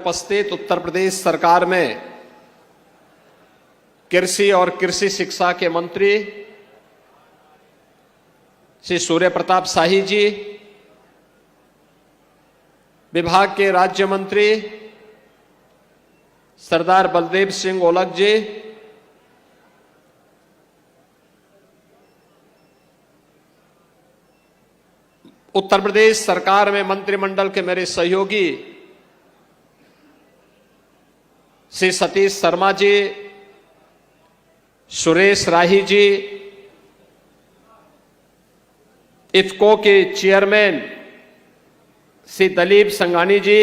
उपस्थित उत्तर प्रदेश सरकार में कृषि और कृषि शिक्षा के मंत्री श्री सूर्य प्रताप शाही जी, विभाग के राज्य मंत्री सरदार बलदेव सिंह ओलख जी, उत्तर प्रदेश सरकार में मंत्रिमंडल के मेरे सहयोगी श्री सतीश शर्मा जी, सुरेश राही जी, इफ्को के चेयरमैन श्री दिलीप संघानी जी,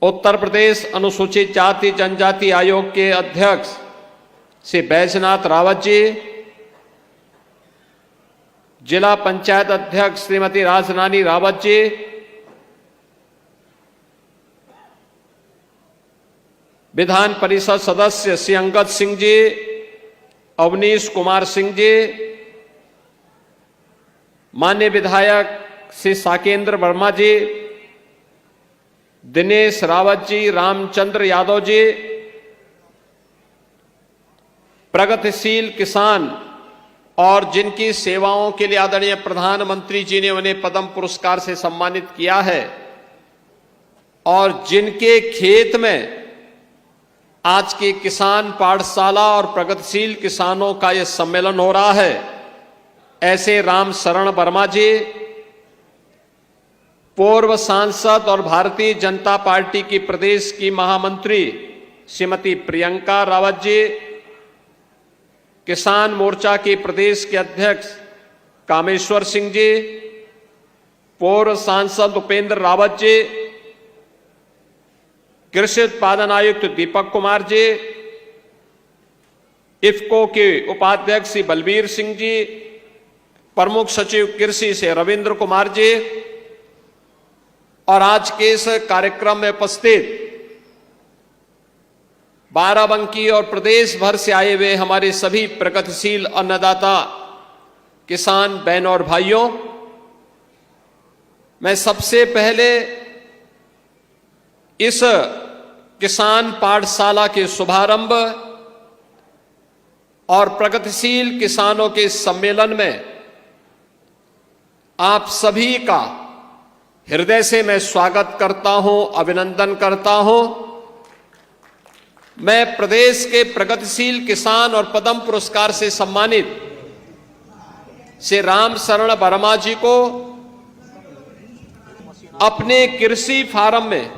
उत्तर प्रदेश अनुसूचित जाति जनजाति आयोग के अध्यक्ष श्री बैजनाथ रावत जी, जिला पंचायत अध्यक्ष श्रीमती राजरानी रावत जी, विधान परिषद सदस्य श्री अंगद सिंह जी, अवनीश कुमार सिंह जी, माननीय विधायक श्री साकेंद्र वर्मा जी, दिनेश रावत जी, रामचंद्र यादव जी, प्रगतिशील किसान और जिनकी सेवाओं के लिए आदरणीय प्रधानमंत्री जी ने उन्हें पद्म पुरस्कार से सम्मानित किया है और जिनके खेत में आज के किसान पाठशाला और प्रगतिशील किसानों का यह सम्मेलन हो रहा है, ऐसे राम शरण वर्मा जी, पूर्व सांसद और भारतीय जनता पार्टी की प्रदेश की महामंत्री श्रीमती प्रियंका रावत जी, किसान मोर्चा के प्रदेश के अध्यक्ष कामेश्वर सिंह जी, पूर्व सांसद उपेंद्र रावत जी, कृषि उत्पादन आयुक्त दीपक कुमार जी, इफ्को के उपाध्यक्ष श्री बलबीर सिंह जी, प्रमुख सचिव कृषि से रविंद्र कुमार जी और आज के इस कार्यक्रम में उपस्थित बाराबंकी और प्रदेश भर से आए हुए हमारे सभी प्रगतिशील अन्नदाता किसान बहनों और भाइयों, मैं सबसे पहले इस किसान पाठशाला के शुभारंभ और प्रगतिशील किसानों के सम्मेलन में आप सभी का हृदय से मैं स्वागत करता हूं, अभिनंदन करता हूं। मैं प्रदेश के प्रगतिशील किसान और पद्म पुरस्कार से सम्मानित श्री राम शरण वर्मा जी को अपने कृषि फार्म में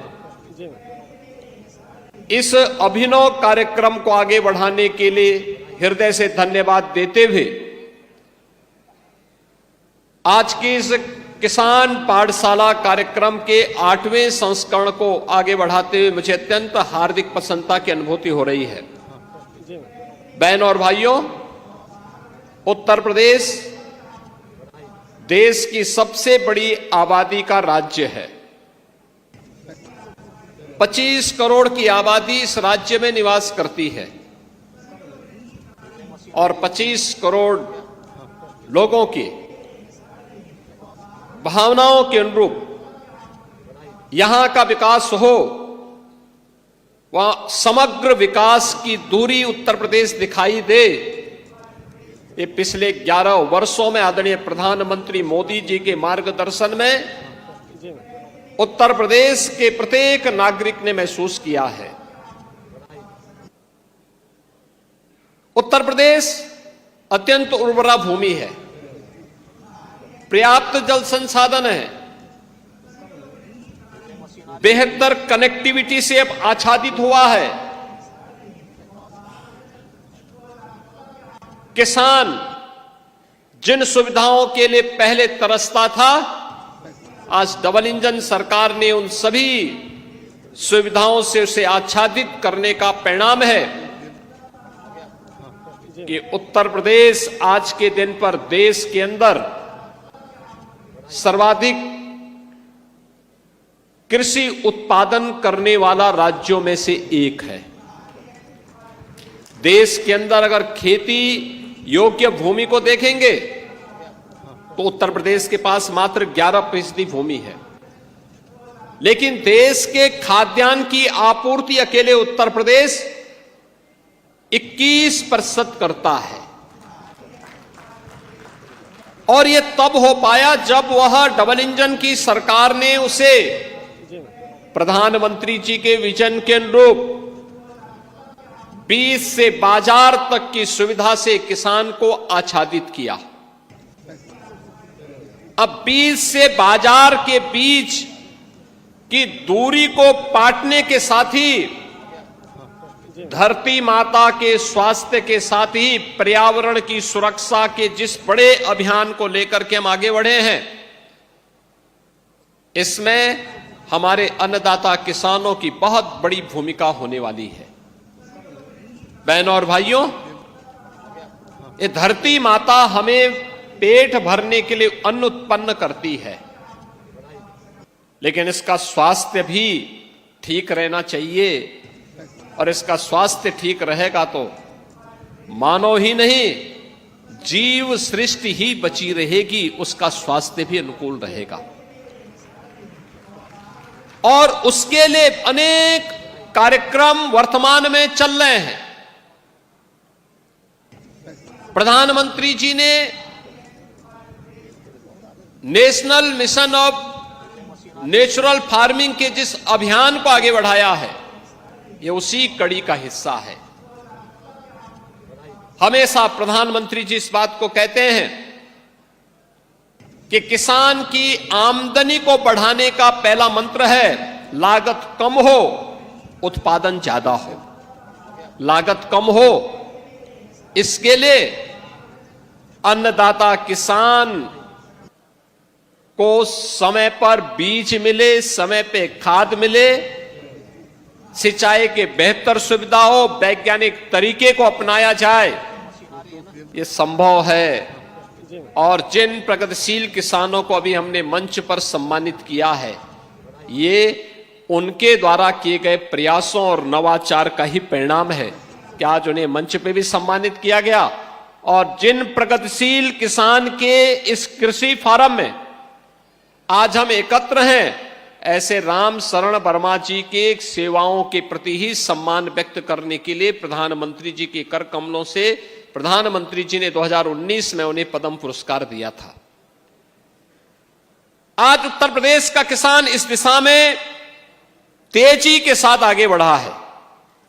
इस अभिनव कार्यक्रम को आगे बढ़ाने के लिए हृदय से धन्यवाद देते हुए आज की इस किसान पाठशाला कार्यक्रम के 8वें संस्करण को आगे बढ़ाते हुए मुझे अत्यंत हार्दिक प्रसन्नता की अनुभूति हो रही है। बहनों और भाइयों, उत्तर प्रदेश देश की सबसे बड़ी आबादी का राज्य है। 25 करोड़ की आबादी इस राज्य में निवास करती है और 25 करोड़ लोगों की भावनाओं के अनुरूप यहां का विकास हो, वहां समग्र विकास की दूरी उत्तर प्रदेश दिखाई दे। ये पिछले 11 वर्षों में आदरणीय प्रधानमंत्री मोदी जी के मार्गदर्शन में उत्तर प्रदेश के प्रत्येक नागरिक ने महसूस किया है। उत्तर प्रदेश अत्यंत उर्वरा भूमि है, पर्याप्त जल संसाधन है, बेहतर कनेक्टिविटी से अब आच्छादित हुआ है। किसान जिन सुविधाओं के लिए पहले तरसता था, आज डबल इंजन सरकार ने उन सभी सुविधाओं से उसे आच्छादित करने का परिणाम है कि उत्तर प्रदेश आज के दिन पर देश के अंदर सर्वाधिक कृषि उत्पादन करने वाला राज्यों में से एक है। देश के अंदर अगर खेती योग्य भूमि को देखेंगे तो उत्तर प्रदेश के पास मात्र 11% भूमि है। लेकिन देश के खाद्यान्न की आपूर्ति अकेले उत्तर प्रदेश 21% करता है। और यह तब हो पाया जब वह डबल इंजन की सरकार ने उसे प्रधानमंत्री जी के विजन के अनुरूप बीज से बाजार तक की सुविधा से किसान को आच्छादित किया। अब बीज से बाजार के बीच की दूरी को पाटने के साथ ही धरती माता के स्वास्थ्य के साथ ही पर्यावरण की सुरक्षा के जिस बड़े अभियान को लेकर के हम आगे बढ़े हैं, इसमें हमारे अन्नदाता किसानों की बहुत बड़ी भूमिका होने वाली है। बहनों और भाइयों, ये धरती माता हमें पेट भरने के लिए अन्न उत्पन्न करती है, लेकिन इसका स्वास्थ्य भी ठीक रहना चाहिए। और इसका स्वास्थ्य ठीक रहेगा तो मानव ही नहीं, जीव सृष्टि ही बची रहेगी, उसका स्वास्थ्य भी अनुकूल रहेगा। और उसके लिए अनेक कार्यक्रम वर्तमान में चल रहे हैं। प्रधानमंत्री जी ने national mission of natural farming के जिस अभियान को आगे बढ़ाया है, ये उसी कड़ी का हिस्सा है। हमेशा प्रधानमंत्री जी इस बात को कहते हैं कि किसान की आमदनी को बढ़ाने का पहला मंत्र है लागत कम हो, उत्पादन ज्यादा हो। लागत कम हो, इसके लिए अन्नदाता किसान को समय पर बीज मिले, समय पे खाद मिले, सिंचाई के बेहतर सुविधा हो, वैज्ञानिक तरीके को अपनाया जाए, ये संभव है। और जिन प्रगतिशील किसानों को अभी हमने मंच पर सम्मानित किया है, ये उनके द्वारा किए गए प्रयासों और नवाचार का ही परिणाम है कि आज उन्हें मंच पे भी सम्मानित किया गया। और जिन प्रगतिशील किसान के इस कृषि फोरम में आज हम एकत्र हैं, ऐसे राम शरण वर्मा जी के सेवाओं के प्रति ही सम्मान व्यक्त करने के लिए प्रधानमंत्री जी के कर कमलों से प्रधानमंत्री जी ने 2019 में उन्हें पद्म पुरस्कार दिया था। आज उत्तर प्रदेश का किसान इस दिशा में तेजी के साथ आगे बढ़ा है।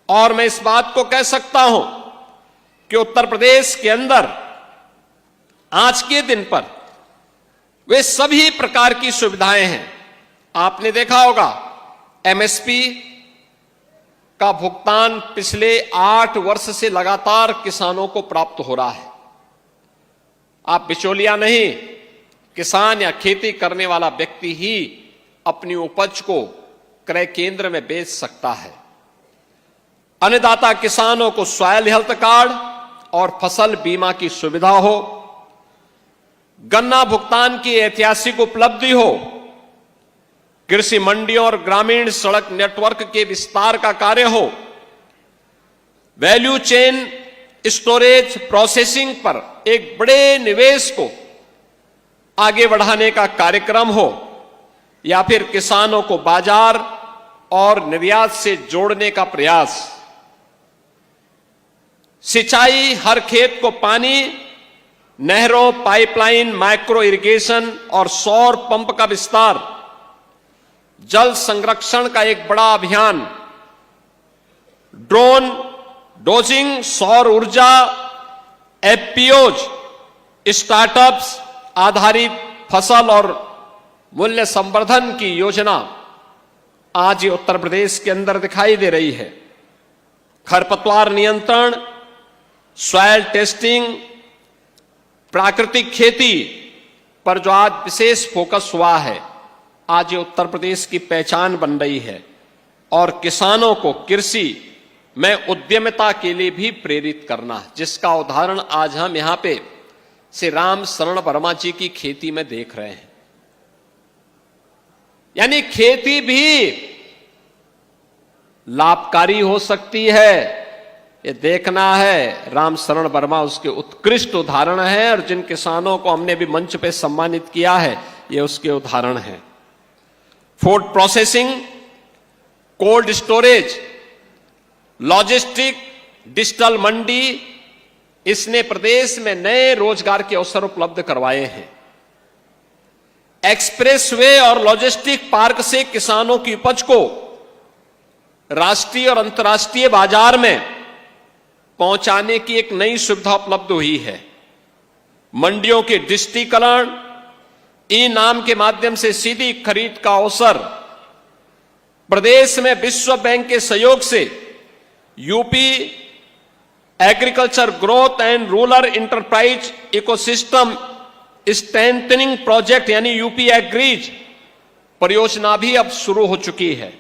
और मैं इस बात को कह सकता हूं कि उत्तर प्रदेश के अंदर आज के दिन पर वे सभी प्रकार की सुविधाएं हैं। आपने देखा होगा एमएसपी का भुगतान पिछले 8 वर्ष से लगातार किसानों को प्राप्त हो रहा है। आप बिचौलिया नहीं, किसान या खेती करने वाला व्यक्ति ही अपनी उपज को क्रय केंद्र में बेच सकता है। अन्नदाता किसानों को सॉइल हेल्थ कार्ड और फसल बीमा की सुविधा हो, गन्ना भुगतान की ऐतिहासिक उपलब्धि हो, कृषि मंडियों और ग्रामीण सड़क नेटवर्क के विस्तार का कार्य हो, वैल्यू चेन स्टोरेज प्रोसेसिंग पर एक बड़े निवेश को आगे बढ़ाने का कार्यक्रम हो, या फिर किसानों को बाजार और निर्यात से जोड़ने का प्रयास। सिंचाई, हर खेत को पानी, नहरों, पाइपलाइन, माइक्रो इरिगेशन और सौर पंप का विस्तार, जल संरक्षण का एक बड़ा अभियान, ड्रोन डोजिंग, सौर ऊर्जा, एफपीओज, स्टार्टअप्स आधारित फसल और मूल्य संवर्धन की योजना आज ये उत्तर प्रदेश के अंदर दिखाई दे रही है। खरपतवार नियंत्रण, सॉइल टेस्टिंग, प्राकृतिक खेती पर जो आज विशेष फोकस हुआ है, आज ये उत्तर प्रदेश की पहचान बन रही है। और किसानों को कृषि में उद्यमिता के लिए भी प्रेरित करना, जिसका उदाहरण आज हम यहां पे श्री राम शरण वर्मा जी की खेती में देख रहे हैं। यानी खेती भी लाभकारी हो सकती है, ये देखना है। राम शरण वर्मा उसके उत्कृष्ट उदाहरण है, और जिन किसानों को हमने भी मंच पे सम्मानित किया है, ये उसके उदाहरण हैं। Food processing, cold storage, logistic, digital मंडी, इसने प्रदेश में नए रोजगार के अवसर उपलब्ध करवाए हैं। एक्सप्रेसवे और लॉजिस्टिक पार्क से किसानों की उपज को राष्ट्रीय और अंतर्राष्ट्रीय बाजार में पहुंचाने की एक नई सुविधा उपलब्ध हुई है। मंडियों के डिजिटीकरण, ई नाम के माध्यम से सीधी खरीद का अवसर, प्रदेश में विश्व बैंक के सहयोग से UP agriculture growth and rural enterprise ecosystem strengthening project यानी यूपी एग्रीज परियोजना भी अब शुरू हो चुकी है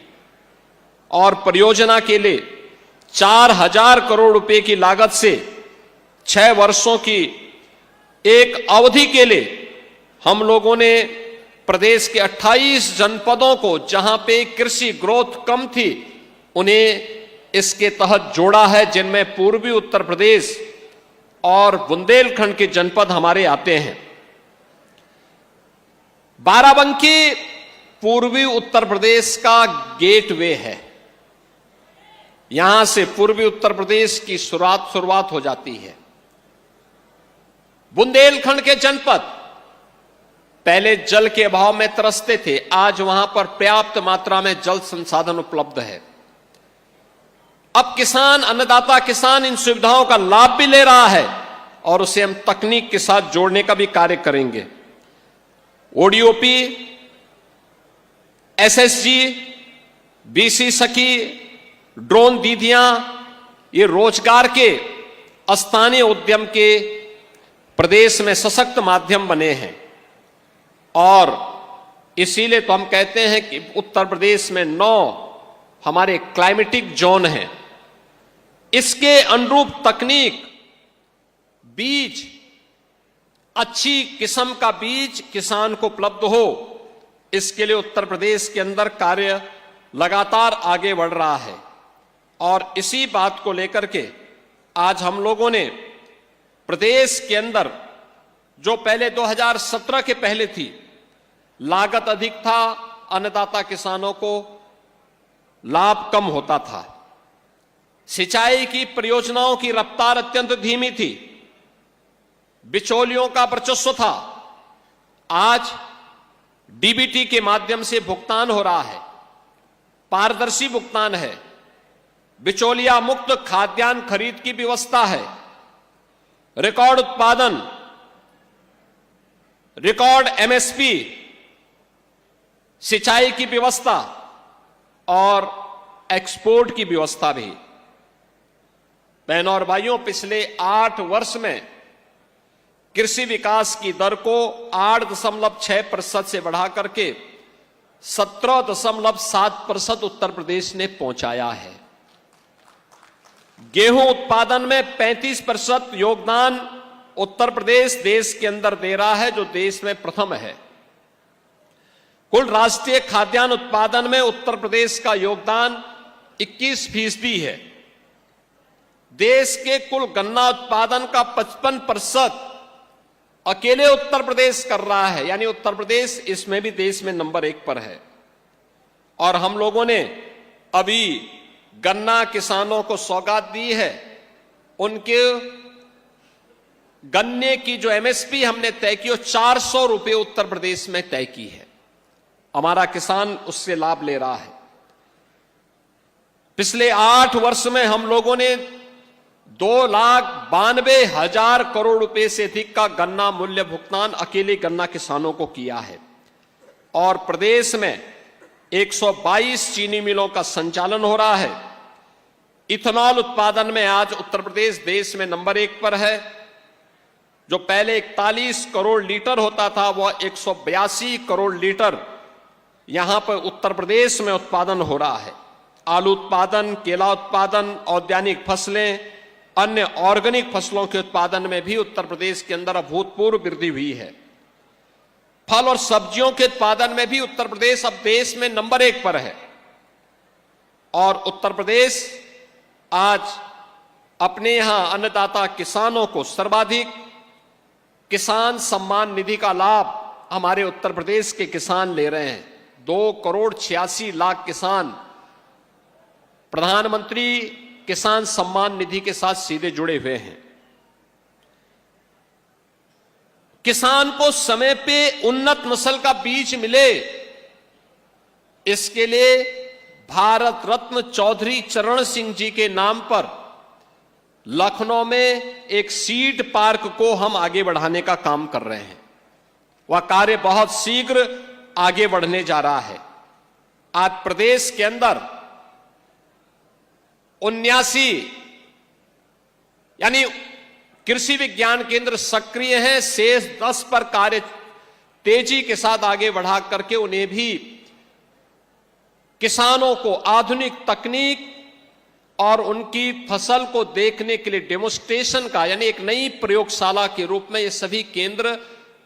और परियोजना के लिए 4000 करोड़ रुपए की लागत से 6 वर्षों की एक अवधि के लिए हम लोगों ने प्रदेश के 28 जनपदों को, जहां पे कृषि ग्रोथ कम थी, उन्हें इसके तहत जोड़ा है, जिनमें पूर्वी उत्तर प्रदेश और बुंदेलखंड के जनपद हमारे आते हैं। बाराबंकी पूर्वी उत्तर प्रदेश का गेटवे है। यहां से पूर्वी उत्तर प्रदेश की शुरुआत हो जाती है। बुंदेलखंड के जनपद पहले जल के अभाव में तरसते थे, आज वहां पर पर्याप्त मात्रा में जल संसाधन उपलब्ध है। अब किसान, अन्नदाता किसान इन सुविधाओं का लाभ भी ले रहा है और उसे हम तकनीक के साथ जोड़ने का भी कार्य करेंगे। ओडीओपी, एसएसजी, बीसी सखी, ड्रोन दीदियां, ये रोजगार के स्थानीय उद्यम के प्रदेश में सशक्त माध्यम बने हैं और इसीलिए तो हम कहते हैं कि उत्तर प्रदेश में 9 हमारे क्लाइमेटिक जोन हैं। इसके अनुरूप तकनीक, बीज, अच्छी किस्म का बीज किसान को उपलब्ध हो, इसके लिए उत्तर प्रदेश के अंदर कार्य लगातार आगे बढ़ रहा है और इसी बात को लेकर के आज हम लोगों ने प्रदेश के अंदर, जो पहले 2017 के पहले थी, लागत अधिक था, अन्नदाता किसानों को लाभ कम होता था, सिंचाई की परियोजनाओं की रफ्तार अत्यंत धीमी थी, बिचौलियों का वर्चस्व था। आज डीबीटी के माध्यम से भुगतान हो रहा है, पारदर्शी भुगतान है, बिचौलिया मुक्त खाद्यान्न खरीद की व्यवस्था है, रिकॉर्ड उत्पादन, रिकॉर्ड एमएसपी, सिंचाई की व्यवस्था और एक्सपोर्ट की व्यवस्था भी। बहनों और भाइयों, पिछले 8 वर्ष में कृषि विकास की दर को 8.6% से बढ़ा करके 17.7% उत्तर प्रदेश ने पहुंचाया है। गेहूं उत्पादन में 35% योगदान उत्तर प्रदेश देश के अंदर दे रहा है, जो देश में प्रथम है। कुल राष्ट्रीय खाद्यान्न उत्पादन में उत्तर प्रदेश का योगदान 21% है। देश के कुल गन्ना उत्पादन का 55% अकेले उत्तर प्रदेश कर रहा है, यानी उत्तर प्रदेश इसमें भी देश में नंबर 1 पर है। और हम लोगों ने अभी गन्ना किसानों को सौगात दी है। उनके गन्ने की जो एमएसपी हमने तय की, वो 400 रुपए उत्तर प्रदेश में तय की है। हमारा किसान उससे लाभ ले रहा है। पिछले 8 वर्ष में हम लोगों ने 2,92,000 करोड़ रुपए से अधिक का गन्ना मूल्य भुगतान अकेले गन्ना किसानों को किया है और प्रदेश में 122 चीनी मिलों का संचालन हो रहा है। इथेनॉल उत्पादन में आज उत्तर प्रदेश देश में नंबर 1 पर है। जो पहले 41 करोड़ लीटर होता था, वह 182 करोड़ लीटर यहां पर उत्तर प्रदेश में उत्पादन हो रहा है। आलू उत्पादन, केला उत्पादन, औद्यानिक फसलें, अन्य ऑर्गेनिक फसलों के उत्पादन में भी उत्तर प्रदेश के अंदर अभूतपूर्व वृद्धि हुई है। फल और सब्जियों के उत्पादन में भी उत्तर प्रदेश अब देश में नंबर 1 पर है और उत्तर प्रदेश आज अपने यहां अन्नदाता किसानों को सर्वाधिक किसान सम्मान निधि का लाभ हमारे उत्तर प्रदेश के किसान ले रहे हैं। 2,86,00,000 किसान प्रधानमंत्री किसान सम्मान निधि के साथ सीधे जुड़े हुए हैं। किसान को समय पे उन्नत नस्ल का बीज मिले, इसके लिए भारत रत्न चौधरी चरण सिंह जी के नाम पर लखनऊ में एक सीड पार्क को हम आगे बढ़ाने का काम कर रहे हैं। वह कार्य बहुत शीघ्र आगे बढ़ने जा रहा है। आज प्रदेश के अंदर 79 यानी कृषि विज्ञान केंद्र सक्रिय हैं। शेष 10 पर कार्य तेजी के साथ आगे बढ़ा करके उन्हें भी किसानों को आधुनिक तकनीक और उनकी फसल को देखने के लिए डेमोस्ट्रेशन का यानी एक नई प्रयोगशाला के रूप में ये सभी केंद्र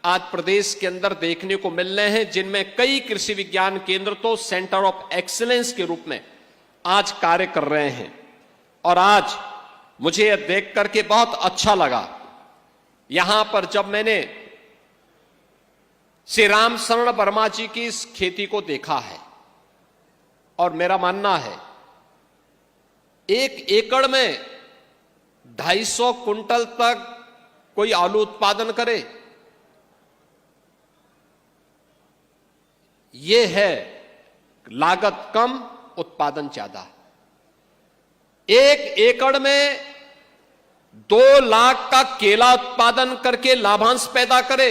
आज प्रदेश के अंदर देखने को मिल रहे हैं, जिनमें कई कृषि विज्ञान केंद्र तो सेंटर ऑफ एक्सीलेंस के रूप में आज कार्य कर रहे हैं। और आज मुझे यह देख करके बहुत अच्छा लगा, यहां पर जब मैंने श्री राम शरण वर्मा जी की इस खेती को देखा है, और मेरा मानना है 1 एकड़ में 250 कुंटल तक कोई आलू उत्पादन करे, यह है लागत कम उत्पादन ज्यादा। 1 एकड़ में 2 लाख का केला उत्पादन करके लाभांश पैदा करे,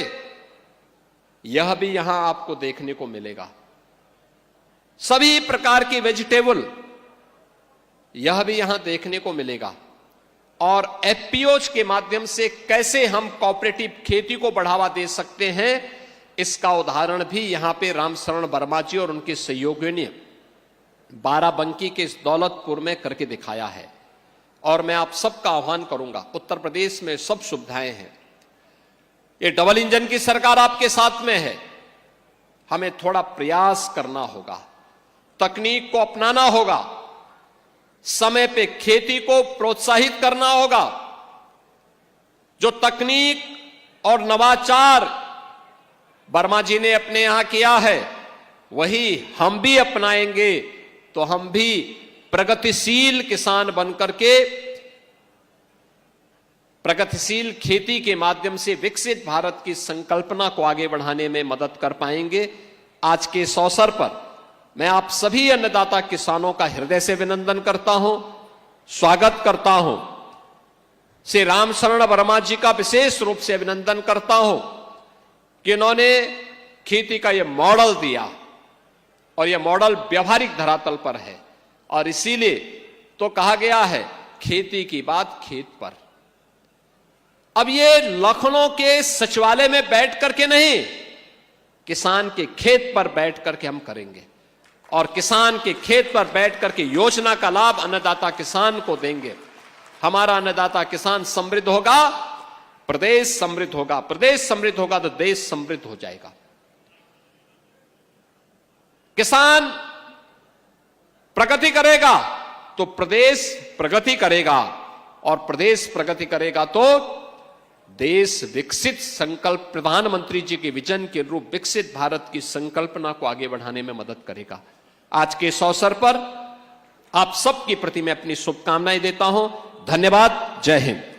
यह भी यहां आपको देखने को मिलेगा। सभी प्रकार की वेजिटेबल यह भी यहां देखने को मिलेगा। और एफपीओज के माध्यम से कैसे हम कोऑपरेटिव खेती को बढ़ावा दे सकते हैं, इसका उदाहरण भी यहां पे रामशरण वर्मा जी और उनके सहयोगियों ने बाराबंकी के इस दौलतपुर में करके दिखाया है। और मैं आप सबका आह्वान करूंगा, उत्तर प्रदेश में सब सुविधाएं हैं, ये डबल इंजन की सरकार आपके साथ में है, हमें थोड़ा प्रयास करना होगा, तकनीक को अपनाना होगा, समय पे खेती को प्रोत्साहित करना होगा। जो तकनीक और नवाचार वर्मा जी ने अपने यहां किया है, वही हम भी अपनाएंगे तो हम भी प्रगतिशील किसान बनकर के प्रगतिशील खेती के माध्यम से विकसित भारत की संकल्पना को आगे बढ़ाने में मदद कर पाएंगे। आज के इस अवसर पर मैं आप सभी अन्नदाता किसानों का हृदय से अभिनंदन करता हूं, स्वागत करता हूं। श्री रामशरण वर्मा जी का विशेष रूप से अभिनंदन करता हूं कि इन्होंने खेती का यह मॉडल दिया, और यह मॉडल व्यवहारिक धरातल पर है। और इसीलिए तो कहा गया है, खेती की बात खेत पर। अब ये लखनऊ के सचिवालय में बैठ करके नहीं, किसान के खेत पर बैठ करके हम करेंगे, और किसान के खेत पर बैठ करके योजना का लाभ अन्नदाता किसान को देंगे। हमारा अन्नदाता किसान समृद्ध होगा, प्रदेश समृद्ध होगा, प्रदेश समृद्ध होगा तो देश समृद्ध हो जाएगा। किसान प्रगति करेगा तो प्रदेश प्रगति करेगा, और प्रदेश प्रगति करेगा तो देश विकसित संकल्प प्रधानमंत्री जी के विजन के रूप विकसित भारत की संकल्पना को आगे बढ़ाने में मदद करेगा। आज के इस अवसर पर आप सबके प्रति मैं अपनी शुभकामनाएं देता हूं। धन्यवाद। जय हिंद।